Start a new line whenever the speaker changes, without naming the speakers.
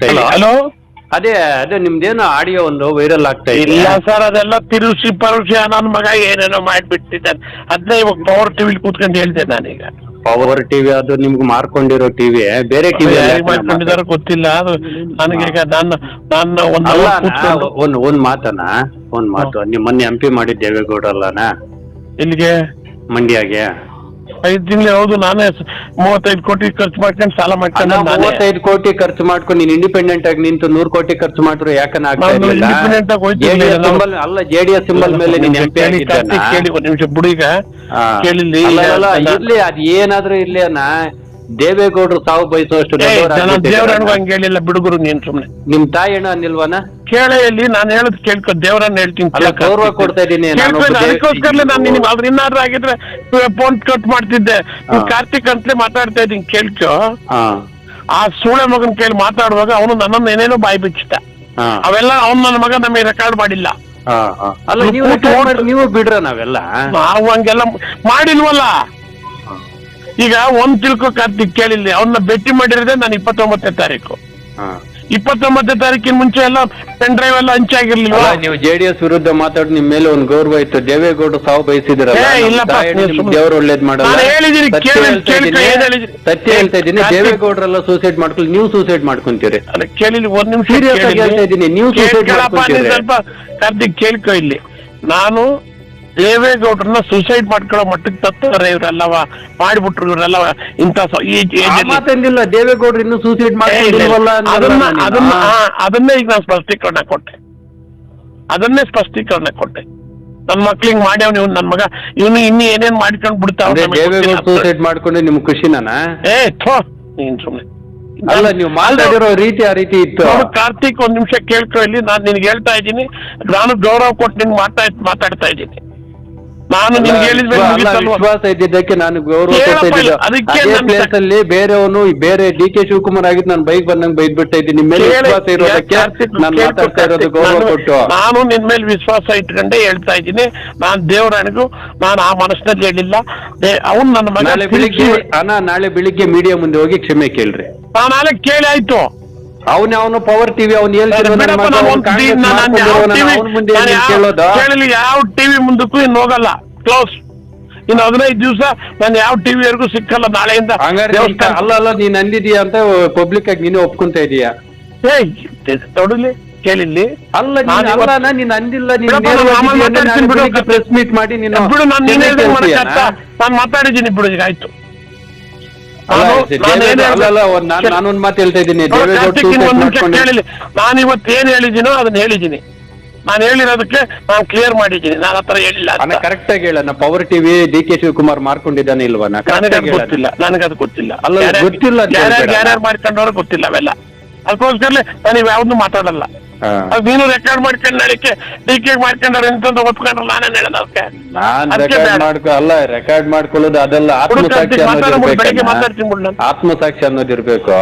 ಆಗ್ತಾ ಇದೆ.
ಹಲೋ,
ಅದೇ ಅದೇ ನಿಮ್ದೇನೋ ಆಡಿಯೋ ಒಂದು ವೈರಲ್ ಆಗ್ತಾ ಇದೆ.
ಇಲ್ಲ ಸರ್, ಅದೆಲ್ಲ ತಿರುಸಿ ಪರುಷಿ ನನ್ನ ಮಗ ಏನೇನೋ ಮಾಡಿಬಿಟ್ಟಿದ್ದಾನೆ. ಅದನ್ನೇ ಇವಾಗ ಪವರ್ ಟಿವಿಲಿ ಕೂತ್ಕೊಂಡು ಹೇಳ್ದೆ ನಾನೀಗ.
ಪವರ್ ಟಿವಿ ಅದು ನಿಮ್ಗೆ ಮಾರ್ಕೊಂಡಿರೋ ಟಿವಿ, ಬೇರೆ ಟಿವಿ
ಮಾಡ್ಕೊಂಡಿದಾರೋ ಗೊತ್ತಿಲ್ಲ. ಅದು ನನಗೀಗ ನನ್ನ
ಅಲ್ಲ ಒಂದ್ ಮಾತು ನೀವು ಮೊನ್ನೆ MP ಮಾಡಿ ದೇವೇಗೌಡ ಅಲ್ಲನಾ
ಇಲ್ಲಿಗೆ
ಮಂಡ್ಯಗೆ
5 ತಿಂಗಳು. ಹೌದು, ನಾನೇ 35 ಕೋಟಿ ಖರ್ಚು ಮಾಡ್ಕೊಂಡು ಸಾಲ ಮಾಡ್ಕೊಂಡು
35 ಕೋಟಿ ಖರ್ಚು ಮಾಡ್ಕೊಂಡು ನೀನ್ ಇಂಡಿಪೆಂಡೆಂಟ್ ಆಗಿ ನಿಂತು 100 ಕೋಟಿ ಖರ್ಚು ಮಾಡಿದ್ರು ಯಾಕನ ಆಗ್ತಾ ಇರ್ಲಿಲ್ಲ? ಅಲ್ಲ JDS ಸಿಂಬಲ್ ಮೇಲೆ ನೀನ್ MP ಆಗಿದ್ದಾನ.
ಕೇಳಿ ಒಂದ್ ನಿಮಿಷ ಬುಡೀಗ ಕೇಳಿಲ್ಲಿ
ಇರ್ಲಿ, ಅದ್ ಏನಾದ್ರೂ ಇರ್ಲಿ ಅಣ್ಣ, ದೇವೇಗೌಡರು ಸಾವು ಬಯಸುವಷ್ಟು
ದೇವರಣ್ಣ ಹಂಗೆ ಹೇಳಿಲ್ಲ ಬಿಡುಗರು. ನೀನ್ ಸುಮ್ನೆ
ನಿಮ್ ತಾಯಿ ಅಣ್ಣ ಅನಿಲ್ವನ?
ಕೇಳ ಇಲ್ಲಿ ನಾನು ಹೇಳದ್ ಕೇಳ್ಕೊ, ದೇವರನ್ನ ಹೇಳ್ತೀನಿ.
ಗೌರವ ಕೊಡ್ತಾ ಇದ್ದೀನಿ.
ಅದಕ್ಕೋಸ್ಕರಲೇ ನಾನು ನಿಮ್ಗೆ ಅದ್ರ ಇನ್ನಾದ್ರೂ ಆಗಿದ್ರೆ ಫೋನ್ ಕಟ್ ಮಾಡ್ತಿದ್ದೆ. ಕಾರ್ತಿಕ್ ಅಂತಲೇ ಮಾತಾಡ್ತಾ ಇದ್ದೀನಿ, ಕೇಳ್ಕೊ. ಆ ಸೂಳೆ ಮಗನ್ ಕೇಳಿ ಮಾತಾಡುವಾಗ ಅವನು ನನ್ನನ್ನು ಏನೇನೋ ಬಾಯಿ ಬಿಚ್ಚಿಟ್ಟ. ಅವೆಲ್ಲ ಅವ್ನು ನನ್ನ ಮಗ ನಮಗೆ ರೆಕಾರ್ಡ್ ಮಾಡಿಲ್ಲ.
ಅಲ್ಲ ನೀವು ಬಿಡ್ರ ನಾವೆಲ್ಲ
ನಾವು ಹಂಗೆಲ್ಲ ಮಾಡಿಲ್ವಲ್ಲ. ಈಗ ಒಂದ್ ತಿಳ್ಕೊ ಕಾರ್ತಿಕ್, ಕೇಳಿಲ್ಲ, ಅವನ್ನ ಭೇಟಿ ಮಾಡಿರೋದೇ ನಾನು 29ನೇ ತಾರೀಕು. 29ನೇ ತಾರೀಕಿನ ಮುಂಚೆ ಎಲ್ಲ ಪೆನ್ ಡ್ರೈವ್ ಎಲ್ಲ ಹಂಚಾಗಿರ್ಲಿಲ್ವಾ?
ನೀವು JDS ವಿರುದ್ಧ ಮಾತಾಡಿ ನಿಮ್ ಮೇಲೆ ಒಂದ್ ಗೌರವ ಇತ್ತು. ದೇವೇಗೌಡರು ಸಾವು ಬಯಸಿದ್ರಲ್ಲ, ದೇವರು ಒಳ್ಳೇದ್ ಮಾಡಲ್ಲ. ಸತ್ಯ ಹೇಳ್ತಾ ಇದ್ದೀನಿ, ದೇವೇಗೌಡರೆಲ್ಲ ಸೂಸೈಡ್ ಮಾಡ್ಕೊಳ್ಳಿ, ನೀವು ಸೂಸೈಡ್ ಮಾಡ್ಕೊಂತೀರಿ.
ಕೇಳಿಲ್ಲ, ಒಂದ್ ನಿಮಿಷ
ಸೀರಿಯಸ್ ಆಗಿ ಹೇಳ್ತಾ ಇದ್ದೀನಿ, ನೀವು ಸೂಸೈಡ್ ಮಾಡ್ಕೊಂತೀರಿ.
ಸ್ವಲ್ಪ ಕಾರ್ತಿಕ್ ಕೇಳ್ಕೊ ಇಲ್ಲಿ. ನಾನು ದೇವೇಗೌಡ್ರನ್ನ ಸೂಸೈಡ್ ಮಾಡ್ಕೊಳ್ಳೋ ಮಟ್ಟಕ್ಕೆ ತತ್ತಾರೆ ಇವರೆಲ್ಲವ, ಮಾಡಿಬಿಟ್ರು ಇವರೆಲ್ಲ. ಇಂಥ
ಮಾತಂದಿಲ್ಲ, ದೇವೇಗೌಡರು ಇನ್ನು ಸೂಸೈಡ್ ಮಾಡ್ಕೊಂಡಿಲ್ವಲ್ಲ.
ಅದನ್ನೇ ಈಗ ನಾನು ಸ್ಪಷ್ಟೀಕರಣ ಕೊಟ್ಟೆ. ನನ್ನ ಮಕ್ಳಿಗೆ ಮಾಡ್ಯಾವ್ ನೀವು, ನನ್ನ ಮಗ ಇವನು ಇನ್ನು ಏನೇನ್ ಮಾಡ್ಕೊಂಡ್ ಬಿಡ್ತಾವ.
ದೇವೇಗೌಡ ಸೂಸೈಡ್ ಮಾಡ್ಕೊಂಡೆ ನಿಮ್ ಖುಷಿನ?
ನೀನ್ ಸುಮ್ನೆ
ಅಲ್ಲ, ನೀವು ಮಾತಾಡಿರೋ ರೀತಿ ಆ ರೀತಿ ಇತ್ತು.
ಕಾರ್ತಿಕ್, ಒಂದ್ ನಿಮಿಷ ಕೇಳ್ಕೊ ಇಲ್ಲಿ. ನಾನು ನಿನ್ಗೆ ಹೇಳ್ತಾ ಇದ್ದೀನಿ, ನಾನು ಗೌರವ ಕೊಟ್ಟು ನಿನ್ಗೆ ಮಾತಾಡ್ತಾ ಇದ್ದೀನಿ. ನಾನು ನಿಮ್ಗೆ ಹೇಳಿದ್ರೆ
ವಿಶ್ವಾಸ ಇದ್ದಿದ್ದಕ್ಕೆ ನಾನು ಗೌರವ ಕೊಡ್ತಾ ಪ್ಲೇಸ್ ಅಲ್ಲಿ ಬೇರೆ DK ಶಿವಕುಮಾರ್ ಆಗಿದ್ದು ನಾನು ಬೈಕ್ ಬಂದಂಗೆ ಬೈದ್ ಬಿಡ್ತಾ ಇದ್ದೀನಿ. ನಿಮ್ಮ ಮೇಲೆ ವಿಶ್ವಾಸ ಇರೋದಕ್ಕೆ ನಾನು ಮಾತಾಡ್ತಾ ಇರೋದು ಗೌರವ ಕೊಟ್ಟು.
ನಾನು ನಿನ್ ಮೇಲೆ ವಿಶ್ವಾಸ ಇಟ್ಕೊಂಡೆ ಹೇಳ್ತಾ ಇದ್ದೀನಿ. ನಾನು ದೇವರಾಣಿಗೂ ನಾನು ಆ ಮನಸ್ಸಿನಲ್ಲಿ ಹೇಳಿಲ್ಲ. ಅವ್ನು ನನ್ನ ಮಗ
ನಾಳೆ ಬೆಳಿಗ್ಗೆ ಮೀಡಿಯಾ ಮುಂದೆ ಹೋಗಿ ಕ್ಷಮೆ ಕೇಳ್ರಿ.
ನಾಳೆ ಕೇಳಿ ಆಯ್ತು.
ಅವನು ಪವರ್ ಟಿವಿ ಅವ್ನು
ಕೇಳಲಿ, ಯಾವ ಟಿವಿ ಮುಂದಕ್ಕೂ ಇನ್ನು ಹೋಗಲ್ಲ, ಕ್ಲೋಸ್. ಇನ್ನು 15 ದಿವಸ ನಾನು ಯಾವ ಟಿವಿವರೆಗೂ ಸಿಕ್ಕಲ್ಲ ನಾಳೆಯಿಂದ.
ಅಲ್ಲ ನೀನ್ ಅಂದಿದೀಯ ಅಂತ ಪಬ್ಲಿಕ್ ಆಗಿ ನೀನು ಒಪ್ಕೊಂತ ಇದೀಯ.
ತೊಡಲಿ ಕೇಳಿಲ್ಲಿ.
ಅಲ್ಲ ನೀನ್ ಅಂದಿಲ್ಲ, ಪ್ರೆಸ್ ಮೀಟ್ ಮಾಡಿ
ಬಿಡು. ನಾನು ಮಾತಾಡಿದ್ದೀನಿ ಬಿಡು, ಈಗ ಆಯ್ತು.
ನಾನೊಂದ್ ಮಾತು ಹೇಳ್ತಾ ಇದ್ದೀನಿ,
ನಾನು ಇವತ್ತು ಏನ್ ಹೇಳಿದ್ದೀನೋ ಅದನ್ನ ಹೇಳಿದ್ದೀನಿ. ನಾನು ಹೇಳಿರೋದಕ್ಕೆ ನಾನು ಕ್ಲಿಯರ್ ಮಾಡಿದ್ದೀನಿ. ನಾನು ಆತರ ಹೇಳಿಲ್ಲ.
ಕರೆಕ್ಟ್ ಆಗಿ ಹೇಳ. ಪವರ್ ಟಿವಿ DK ಶಿವಕುಮಾರ್ ಮಾರ್ಕೊಂಡಿದ್ದಾನೆ ಇಲ್ವಾ?
ಗೊತ್ತಿಲ್ಲ, ನನಗದು ಗೊತ್ತಿಲ್ಲ.
ಗೊತ್ತಿಲ್ಲ,
ಯಾರ್ಯಾರು ಮಾಡ್ಕೊಂಡವ್ರು ಗೊತ್ತಿಲ್ಲ ಅವೆಲ್ಲ. ಅದಕ್ಕೋಸ್ಕರಲೇ ನಾನು ಯಾವ್ದು ಮಾತಾಡಲ್ಲ. ನೀನು ರೆಕಾರ್ಡ್ ಮಾಡ್ಕೊಂಡು ನಡಿಕೆ DK ಮಾಡ್ಕೊಂಡ್ರೆ ಎಂತ ಒಪ್ಕೊಂಡ್ರೆ ನಾನೇನ್ ಹೇಳೋದು? ಅದಕ್ಕೆ
ಅಲ್ಲ, ರೆಕಾರ್ಡ್ ಮಾಡ್ಕೊಳ್ಳೋದು ಅದೆಲ್ಲ ಆತ್ಮಸಾಕ್ಷಿ ಅನ್ನೋದಿರ್ಬೇಕು.